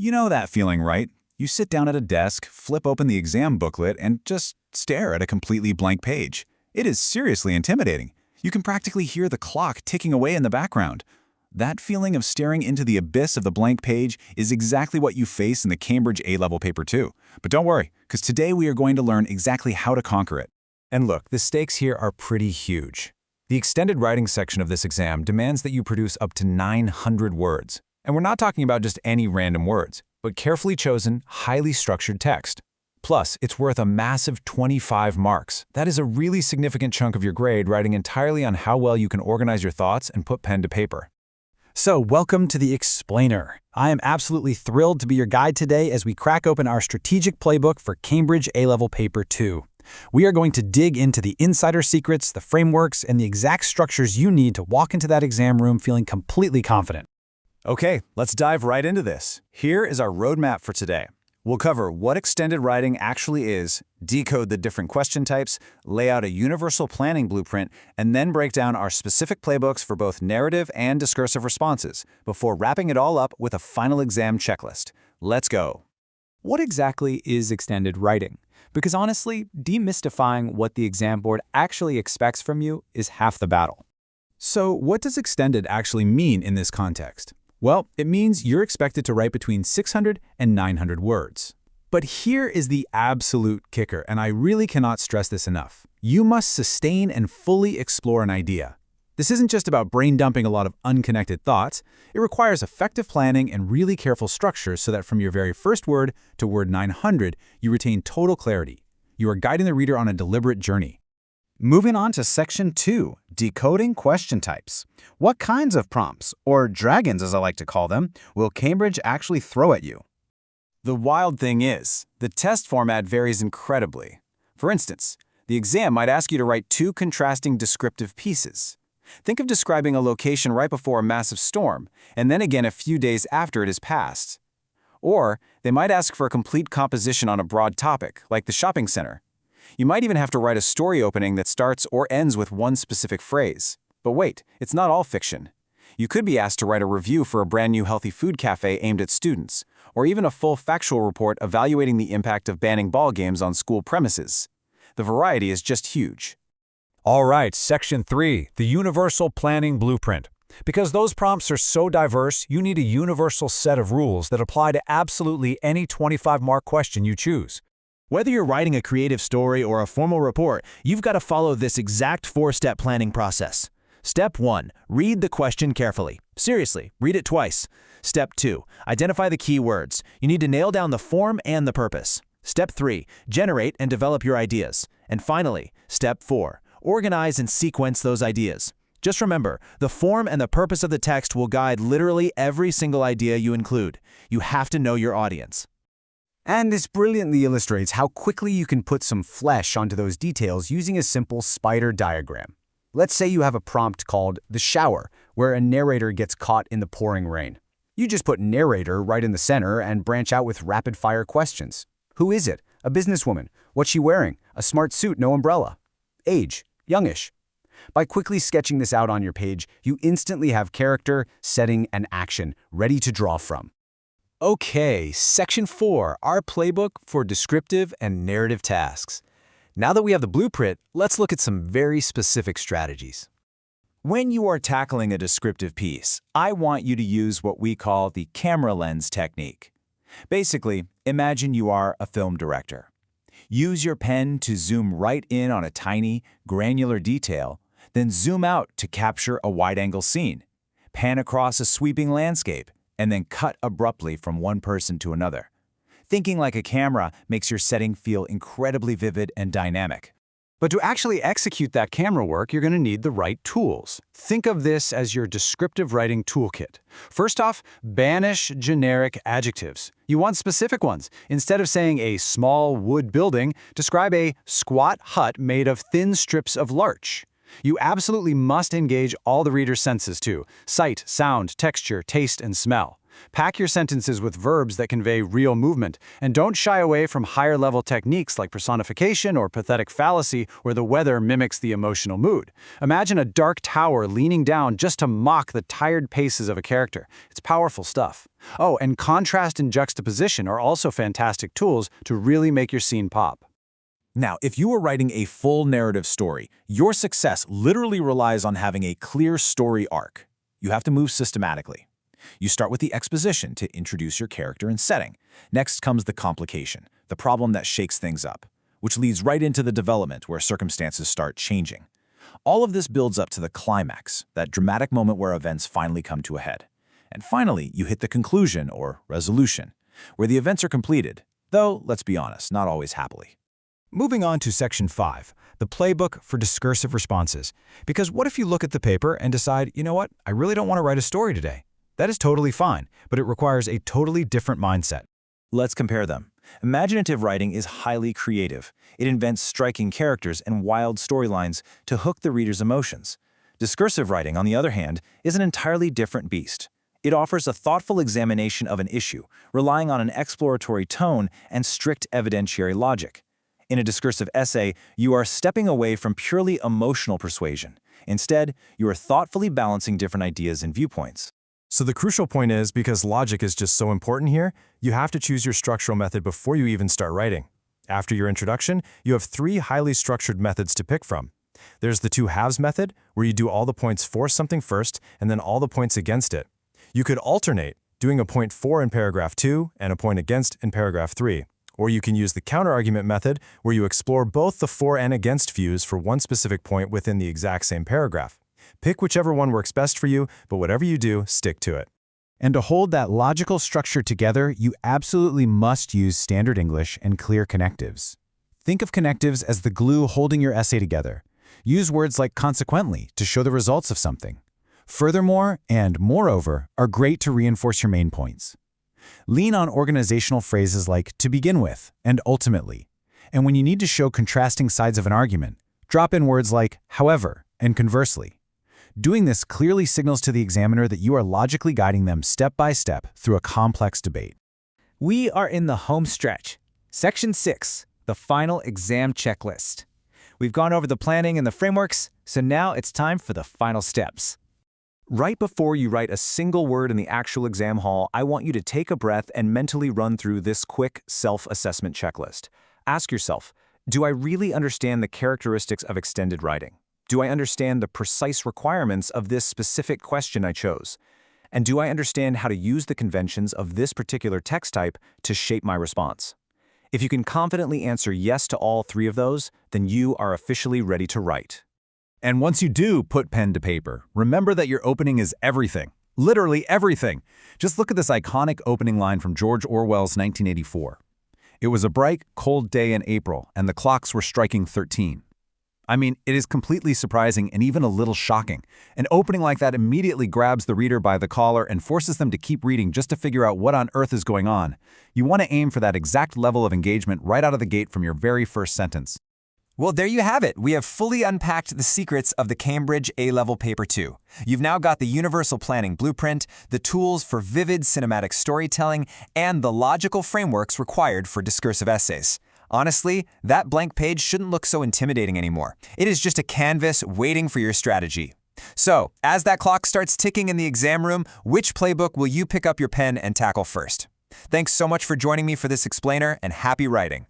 You know that feeling, right? You sit down at a desk, flip open the exam booklet, and just stare at a completely blank page. It is seriously intimidating. You can practically hear the clock ticking away in the background. That feeling of staring into the abyss of the blank page is exactly what you face in the Cambridge A-level paper too. But don't worry, because today we are going to learn exactly how to conquer it. And look, the stakes here are pretty huge. The extended writing section of this exam demands that you produce up to 900 words. And we're not talking about just any random words, but carefully chosen, highly structured text. Plus, it's worth a massive 25 marks. That is a really significant chunk of your grade riding entirely on how well you can organize your thoughts and put pen to paper. So, welcome to the Explainer. I am absolutely thrilled to be your guide today as we crack open our strategic playbook for Cambridge A-Level Paper 2. We are going to dig into the insider secrets, the frameworks, and the exact structures you need to walk into that exam room feeling completely confident. Okay, let's dive right into this. Here is our roadmap for today. We'll cover what extended writing actually is, decode the different question types, lay out a universal planning blueprint, and then break down our specific playbooks for both narrative and discursive responses, before wrapping it all up with a final exam checklist. Let's go. What exactly is extended writing? Because honestly, demystifying what the exam board actually expects from you is half the battle. So, what does extended actually mean in this context? Well, it means you're expected to write between 600 and 900 words. But here is the absolute kicker, and I really cannot stress this enough. You must sustain and fully explore an idea. This isn't just about brain dumping a lot of unconnected thoughts. It requires effective planning and really careful structure so that from your very first word to word 900, you retain total clarity. You are guiding the reader on a deliberate journey. Moving on to Section 2, Decoding Question Types. What kinds of prompts, or dragons as I like to call them, will Cambridge actually throw at you? The wild thing is, the test format varies incredibly. For instance, the exam might ask you to write two contrasting descriptive pieces. Think of describing a location right before a massive storm, and then again a few days after it has passed. Or they might ask for a complete composition on a broad topic, like the shopping center. You might even have to write a story opening that starts or ends with one specific phrase. But wait, it's not all fiction. You could be asked to write a review for a brand new healthy food cafe aimed at students, or even a full factual report evaluating the impact of banning ball games on school premises. The variety is just huge. All right, Section 3, the Universal Planning Blueprint. Because those prompts are so diverse, you need a universal set of rules that apply to absolutely any 25-mark question you choose. Whether you're writing a creative story or a formal report, you've got to follow this exact four-step planning process. Step 1. Read the question carefully. Seriously, read it twice. Step 2. Identify the key words. You need to nail down the form and the purpose. Step 3. Generate and develop your ideas. And finally, Step 4. Organize and sequence those ideas. Just remember, the form and the purpose of the text will guide literally every single idea you include. You have to know your audience. And this brilliantly illustrates how quickly you can put some flesh onto those details using a simple spider diagram. Let's say you have a prompt called The Shower, where a narrator gets caught in the pouring rain. You just put narrator right in the center and branch out with rapid-fire questions. Who is it? A businesswoman. What's she wearing? A smart suit, no umbrella. Age? Youngish. By quickly sketching this out on your page, you instantly have character, setting, and action ready to draw from. Okay, Section 4, our playbook for descriptive and narrative tasks. Now that we have the blueprint, let's look at some very specific strategies. When you are tackling a descriptive piece, I want you to use what we call the camera lens technique. Basically, imagine you are a film director. Use your pen to zoom right in on a tiny, granular detail, then zoom out to capture a wide-angle scene. Pan across a sweeping landscape, and then cut abruptly from one person to another. Thinking like a camera makes your setting feel incredibly vivid and dynamic. But to actually execute that camera work, you're going to need the right tools. Think of this as your descriptive writing toolkit. First off, banish generic adjectives. You want specific ones. Instead of saying a small wood building, describe a squat hut made of thin strips of larch. You absolutely must engage all the reader's senses too: sight, sound, texture, taste, and smell. Pack your sentences with verbs that convey real movement, and don't shy away from higher-level techniques like personification or pathetic fallacy where the weather mimics the emotional mood. Imagine a dark tower leaning down just to mock the tired paces of a character. It's powerful stuff. Oh, and contrast and juxtaposition are also fantastic tools to really make your scene pop. Now, if you are writing a full narrative story, your success literally relies on having a clear story arc. You have to move systematically. You start with the exposition to introduce your character and setting. Next comes the complication, the problem that shakes things up, which leads right into the development where circumstances start changing. All of this builds up to the climax, that dramatic moment where events finally come to a head. And finally, you hit the conclusion or resolution, where the events are completed, though, let's be honest, not always happily. Moving on to Section 5, the playbook for discursive responses. Because what if you look at the paper and decide, you know what, I really don't want to write a story today? That is totally fine, but it requires a totally different mindset. Let's compare them. Imaginative writing is highly creative. It invents striking characters and wild storylines to hook the reader's emotions. Discursive writing, on the other hand, is an entirely different beast. It offers a thoughtful examination of an issue, relying on an exploratory tone and strict evidentiary logic. In a discursive essay, you are stepping away from purely emotional persuasion. Instead, you are thoughtfully balancing different ideas and viewpoints. So the crucial point is, because logic is just so important here, you have to choose your structural method before you even start writing. After your introduction, you have 3 highly structured methods to pick from. There's the 2 halves method, where you do all the points for something first and then all the points against it. You could alternate, doing a point for in paragraph 2 and a point against in paragraph 3. Or you can use the counterargument method, where you explore both the for and against views for one specific point within the exact same paragraph. Pick whichever one works best for you, but whatever you do, stick to it. And to hold that logical structure together, you absolutely must use standard English and clear connectives. Think of connectives as the glue holding your essay together. Use words like consequently to show the results of something. Furthermore, and moreover, are great to reinforce your main points. Lean on organizational phrases like to begin with and ultimately. And when you need to show contrasting sides of an argument, drop in words like however and conversely. Doing this clearly signals to the examiner that you are logically guiding them step by step through a complex debate. We are in the home stretch. Section 6, the final exam checklist. We've gone over the planning and the frameworks, so now it's time for the final steps. Right before you write a single word in the actual exam hall, I want you to take a breath and mentally run through this quick self-assessment checklist. Ask yourself, do I really understand the characteristics of extended writing? Do I understand the precise requirements of this specific question I chose? And do I understand how to use the conventions of this particular text type to shape my response? If you can confidently answer yes to all 3 of those, then you are officially ready to write. And once you do put pen to paper, remember that your opening is everything. Literally everything. Just look at this iconic opening line from George Orwell's 1984. It was a bright, cold day in April, and the clocks were striking 13. I mean, it is completely surprising and even a little shocking. An opening like that immediately grabs the reader by the collar and forces them to keep reading just to figure out what on earth is going on. You want to aim for that exact level of engagement right out of the gate from your very first sentence. Well, there you have it. We have fully unpacked the secrets of the Cambridge A-Level Paper 2. You've now got the universal planning blueprint, the tools for vivid cinematic storytelling, and the logical frameworks required for discursive essays. Honestly, that blank page shouldn't look so intimidating anymore. It is just a canvas waiting for your strategy. So, as that clock starts ticking in the exam room, which playbook will you pick up your pen and tackle first? Thanks so much for joining me for this explainer, and happy writing.